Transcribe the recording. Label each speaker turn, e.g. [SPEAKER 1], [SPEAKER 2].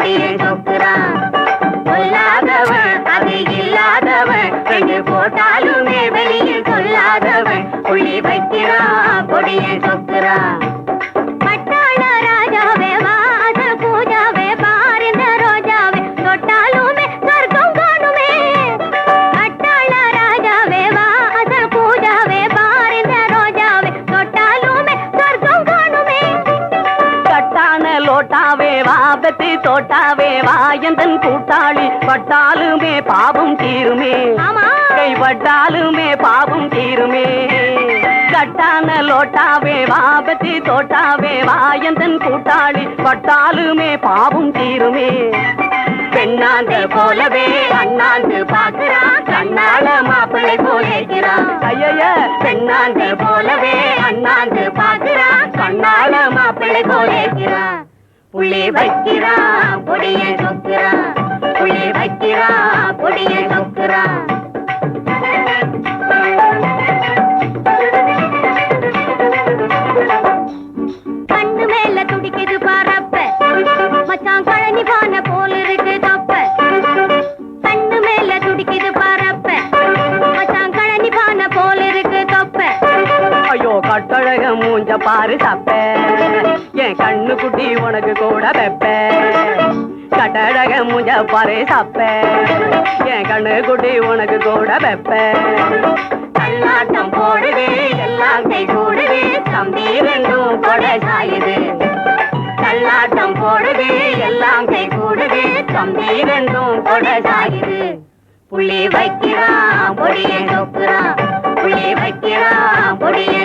[SPEAKER 1] பொடியை சொக்குறான். சொல்லாதவன் அது இல்லாதவன் ரெண்டு போட்டாலுமே வெளியில் சொல்லாதவன் புள்ளி வைக்கிறான் பொடியை சொக்குறான். பட்டாள ராஜாவே வாத பூஜாவே பாரிந்த ரோஜாவே தொட்டாலுமே சொர்க்கம் காணுமே. பட்டாள ராஜாவே வாத பூஜாவே பாரிந்த ரோஜாவே தொட்டாலுமே சொர்க்கம் காணுமே.
[SPEAKER 2] கட்டான லோட்டாவே வா பெத்தி தோட்டாவே வா எந்தன் கூட்டாளி பட்டாலுமே பாவம் தீருமே. கைப்பட்டாலுமே பாவம் தீருமே. கட்டான லோட்டாவே வா பெத்தி தோட்டாவே வா எந்தன் கூட்டாளி பட்டாலுமே பாவம் தீருமே.
[SPEAKER 1] பெண்ணாந்த போலவே அண்ணாந்து பாக்குறான் கண்ணால மாப்பிள்ளை போலேக்கிறான்.
[SPEAKER 2] ஐய
[SPEAKER 1] பெண்ணாந்த போலவே அண்ணாந்து பாக்குறான் கண்ணால மாப்பிள்ளை போலேக்கிறான். புள்ளி வைக்கிறான் பொடியை சொக்குறான். புள்ளி வைக்கிறான் பொடியை சொக்குறான். கண்ணு மேல துடிக்குது பாரப்ப மச்சான் கழனி பான போல இருக்கு தப்ப. கண்ணு மேல துடிக்குது பாரப்ப மச்சான் கழனி பான போல இருக்கு தப்ப.
[SPEAKER 2] ஐயோ கட்டழக மூஞ்ச பாரு தப்ப என் கண்ணு குட்டி உனக்கு கூட வெப்ப. கட்டழக மூஞ்ச பாரு தப்ப என் கண்ணு குட்டி உனக்கு கூட வெப்ப.
[SPEAKER 1] கண்ணாட்டம் போடுது எல்லாம் கை கூடுது தம்பி ரெண்டும் கொடை சாயுது. கண்ணாட்டம் போடுது எல்லாம் கை கூடுது தம்பி ரெண்டும் கொடை சாயுது. புள்ளி வைக்கிறான் பொடியை சொக்குறான். புள்ளி வைக்கிறான் பொடியை